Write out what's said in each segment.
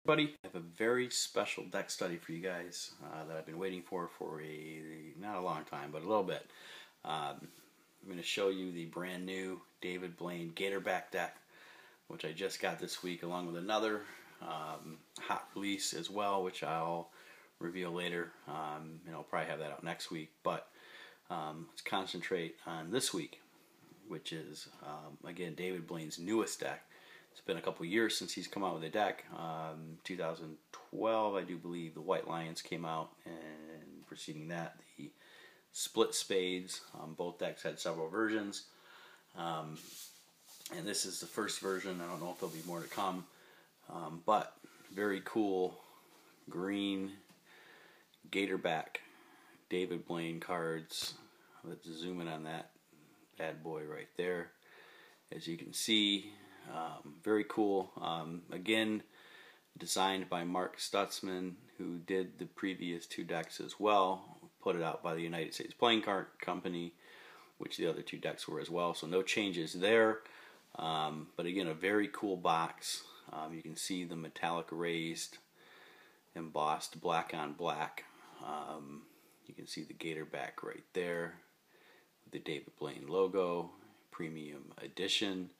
Buddy, I have a very special deck study for you guys that I've been waiting for not a long time, but a little bit. I'm going to show you the brand new David Blaine GatorBack deck, which I just got this week, along with another hot release as well, which I'll reveal later. I'll probably have that out next week, but let's concentrate on this week, which is again David Blaine's newest deck. It's been a couple years since he's come out with a deck. 2012, I do believe, the White Lions came out, and preceding that, the Split Spades. Both decks had several versions, and this is the first version. I don't know if there'll be more to come, but very cool green GatorBack David Blaine cards. Let's zoom in on that bad boy right there. As you can see, very cool. Again, designed by Mark Stutzman, who did the previous two decks as well. Put it out by the United States Playing Card Company, which the other two decks were as well. So no changes there. But again, a very cool box. You can see the metallic raised, embossed black on black. You can see the GatorBack right there, with the David Blaine logo, premium edition.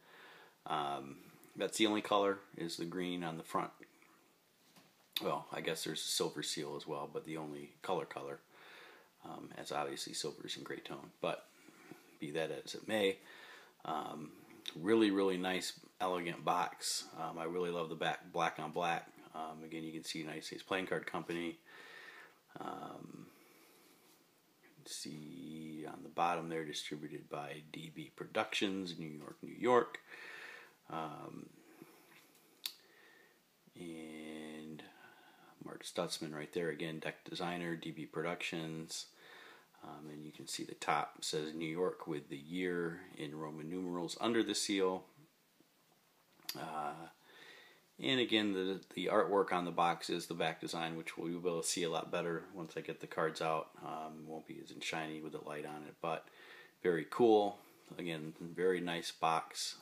That's the only color, is the green on the front. Well, I guess there's a silver seal as well, but the only color, as obviously silver is in gray tone. But be that as it may, really, really nice, elegant box. I really love the back, black on black. Again, you can see United States Playing Card Company. See on the bottom there, distributed by DB Productions, New York, New York. And Mark Stutzman right there, again, deck designer, DB Productions. And you can see the top says New York with the year in Roman numerals under the seal. And again, the artwork on the box is the back design, which we'll be able to see a lot better once I get the cards out. It won't be as shiny with the light on it, but very cool. Again, very nice box,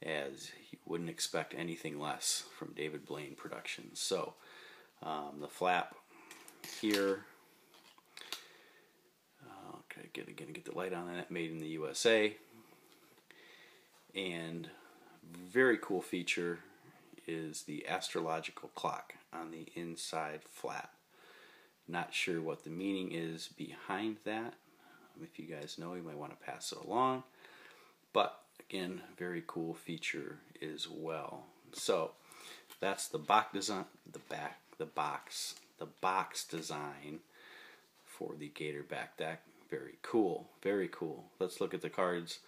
as you wouldn't expect anything less from David Blaine Productions. So the flap here, okay, again, get the light on that, made in the USA. And very cool feature is the astrological clock on the inside flap. Not sure what the meaning is behind that. If you guys know, you might want to pass it along. But again, very cool feature as well. So that's the box design, the box design for the GatorBack deck. Very cool, very cool. Let's look at the cards.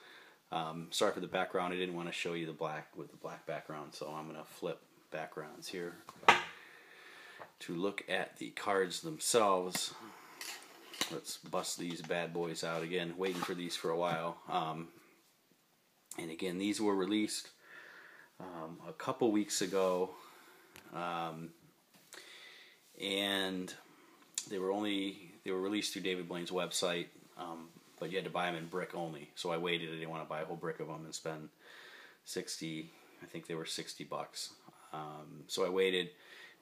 Sorry for the background. I didn't want to show you the black with the black background, so I'm going to flip backgrounds here to look at the cards themselves. Let's bust these bad boys out again. Waiting for these for a while. And again, these were released a couple weeks ago, and they were released through David Blaine's website. But you had to buy them in brick only. So I waited. I didn't want to buy a whole brick of them and spend 60. I think they were $60. So I waited.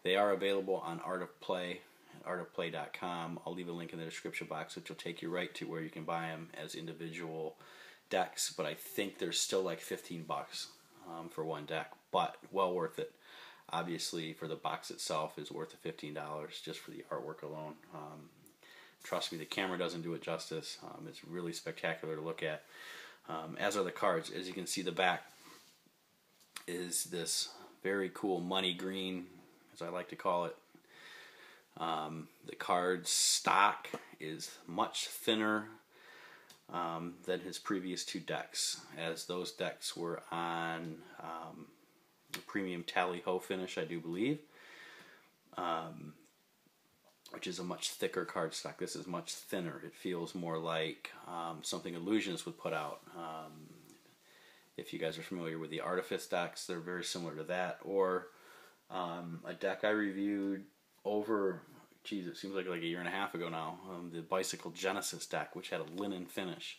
They are available on Art of Play at artofplay.com. I'll leave a link in the description box, which will take you right to where you can buy them as individual decks. But I think they're still like $15 for one deck, but well worth it. Obviously, for the box itself is worth the $15 just for the artwork alone. Trust me, the camera doesn't do it justice. It's really spectacular to look at, as are the cards. As you can see, the back is this very cool money green, as I like to call it. The card stock is much thinner than his previous two decks, as those decks were on the premium tally-ho finish, I do believe. Which is a much thicker cardstock. This is much thinner. It feels more like something Illusionists would put out. If you guys are familiar with the Artifice decks, they're very similar to that. Or a deck I reviewed over, it seems like a year and a half ago now, the Bicycle Genesis deck, which had a linen finish.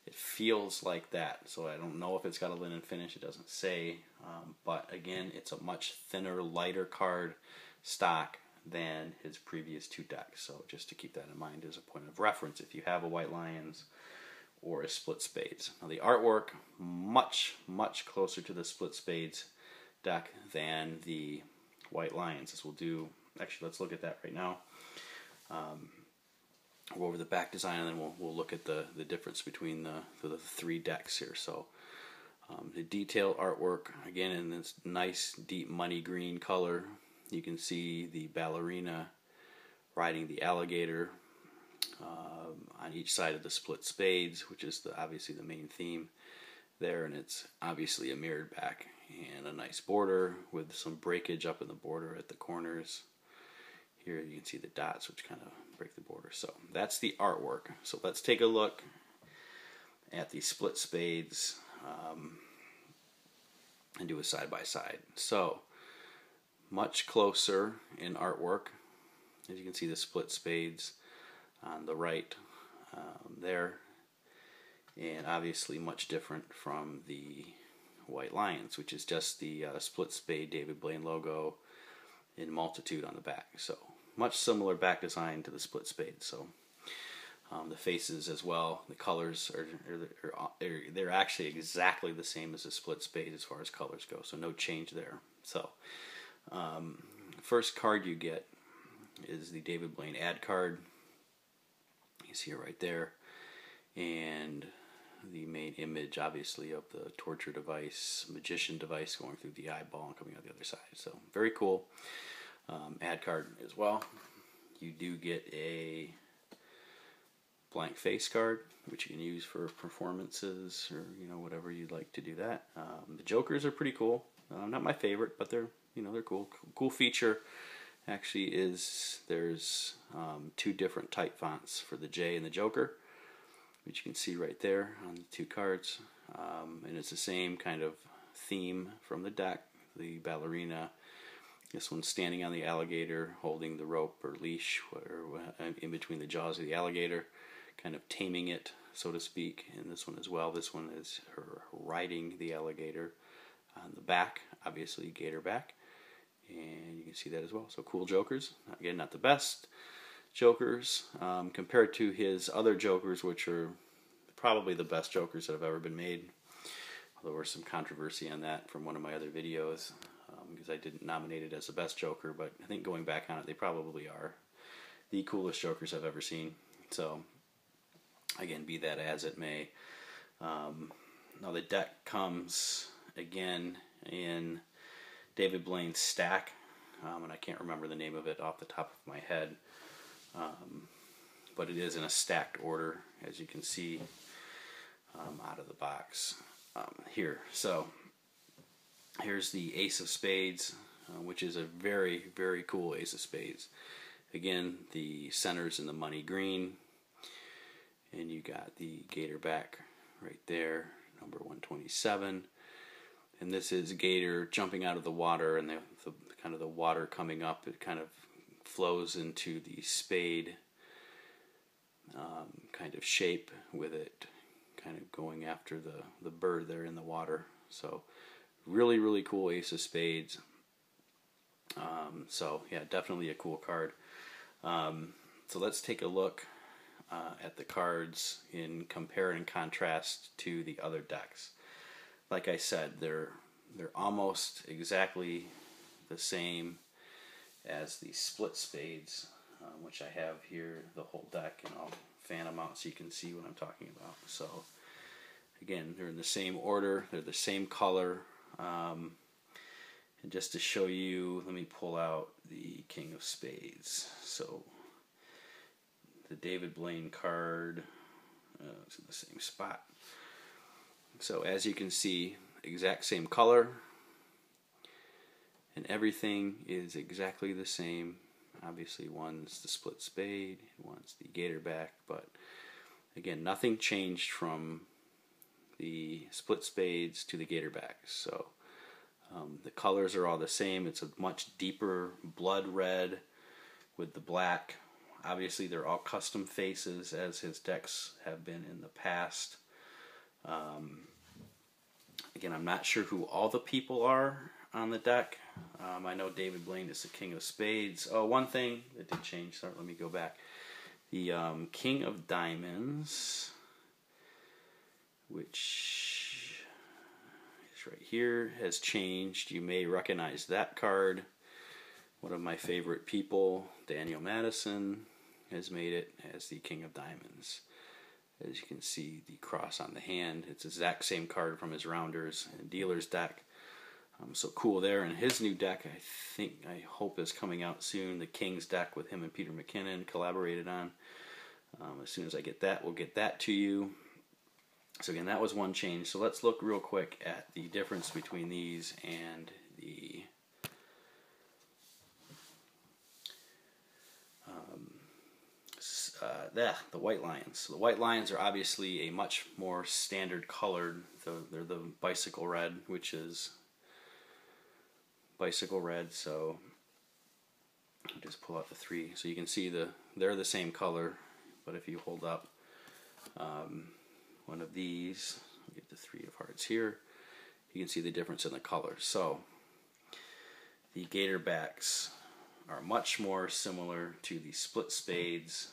It feels like that, so I don't know if it's got a linen finish. It doesn't say, but again, it's a much thinner, lighter card stock than his previous 2 decks. So just to keep that in mind as a point of reference if you have a White Lions or a Split Spades. Now the artwork, much closer to the Split Spades deck than the White Lions. This will do, actually let's look at that right now. We'll go over the back design, and then we'll look at the difference between the 3 decks here. So the detailed artwork, again in this nice deep money green color. You can see the ballerina riding the alligator on each side of the Split Spades, which is obviously the main theme there, and it's obviously a mirrored back and a nice border with some breakage up in the border at the corners. Here you can see the dots which kind of break the border. So that's the artwork. So let's take a look at the Split Spades and do a side-by-side. So much closer in artwork. As you can see, the Split Spades on the right there, and obviously much different from the White Lions, which is just the Split Spade David Blaine logo in multitude on the back. So much similar back design to the Split Spade. So the faces as well, the colors they're actually exactly the same as the Split Spade as far as colors go. So no change there. So first card you get is the David Blaine ad card. You see it right there, and the main image obviously of the torture device, magician device going through the eyeball and coming out the other side. So very cool ad card as well. You do get a blank face card, which you can use for performances or whatever you'd like to do that. The jokers are pretty cool. Not my favorite, but they're cool. Cool feature actually is there's 2 different type fonts for the J and the Joker, which you can see right there on the 2 cards, and it's the same kind of theme from the deck. The ballerina, this one's standing on the alligator holding the rope or leash or in between the jaws of the alligator, kind of taming it, so to speak. And this one as well, this one is her riding the alligator on the back, obviously GatorBack, and you can see that as well. So cool jokers. Again, not the best jokers compared to his other jokers, which are probably the best jokers that have ever been made. Although there was some controversy on that from one of my other videos because I didn't nominate it as the best joker, but I think going back on it, they probably are the coolest jokers I've ever seen. So again, be that as it may. Now the deck comes again in David Blaine's Stack, and I can't remember the name of it off the top of my head, but it is in a stacked order, as you can see out of the box here. So here's the Ace of Spades, which is a very, very cool Ace of Spades. Again, the center's in the money green, and you got the GatorBack right there, number 127. And this is Gator jumping out of the water, and the kind of the water coming up, it kind of flows into the spade kind of shape, with it kind of going after the bird there in the water. So really, really cool Ace of Spades. So yeah, definitely a cool card. So let's take a look at the cards in compare and contrast to the other decks. Like I said, they're almost exactly the same as the Split Spades, which I have here, the whole deck, and I'll fan them out so you can see what I'm talking about. So again, they're in the same order, they're the same color, and just to show you, let me pull out the King of Spades. So the David Blaine card, it's in the same spot. So as you can see, exact same color, and everything is exactly the same. Obviously one's the Split Spade, one's the GatorBack, but again, nothing changed from the Split Spades to the GatorBacks. So the colors are all the same. It's a much deeper blood red with the black. Obviously they're all custom faces, as his decks have been in the past. Again, I'm not sure who all the people are on the deck. I know David Blaine is the King of Spades. Oh, one thing that did change. Sorry, let me go back. The King of Diamonds, which is right here, has changed. You may recognize that card. One of my favorite people, Daniel Madison, has made it as the King of Diamonds. As you can see, the cross on the hand. It's the exact same card from his Rounders and Dealers deck. So cool there. And his new deck, I hope is coming out soon. The King's deck with him and Peter McKinnon collaborated on. As soon as I get that, we'll get that to you. So again, that was one change. So let's look real quick at the difference between these and the the White Lions. So the White Lions are obviously a much more standard colored. They're the bicycle red, which is bicycle red. So I'll just pull out the three, so you can see they're the same color. But if you hold up one of these, I'll get the 3 of hearts here, you can see the difference in the color. So the GatorBacks are much more similar to the split spades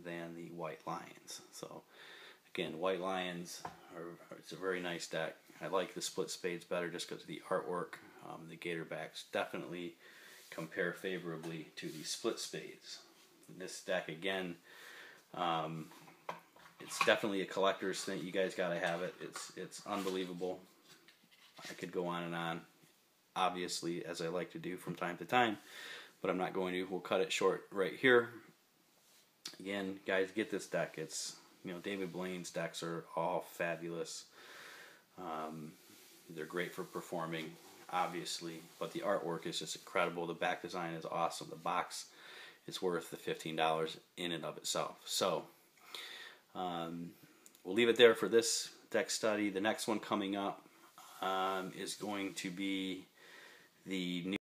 than the White Lions. So again, White Lions it's a very nice deck. I like the split spades better just because of the artwork. The GatorBacks definitely compare favorably to the split spades. In this deck again, it's definitely a collector's thing. You guys gotta have it. It's unbelievable. I could go on and on, obviously, as I like to do from time to time, but I'm not going to. We'll cut it short right here. Again, guys, get this deck. It's, David Blaine's decks are all fabulous. They're great for performing, obviously, but the artwork is just incredible. The back design is awesome. The box is worth the $15 in and of itself. So we'll leave it there for this deck study. The next one coming up is going to be the new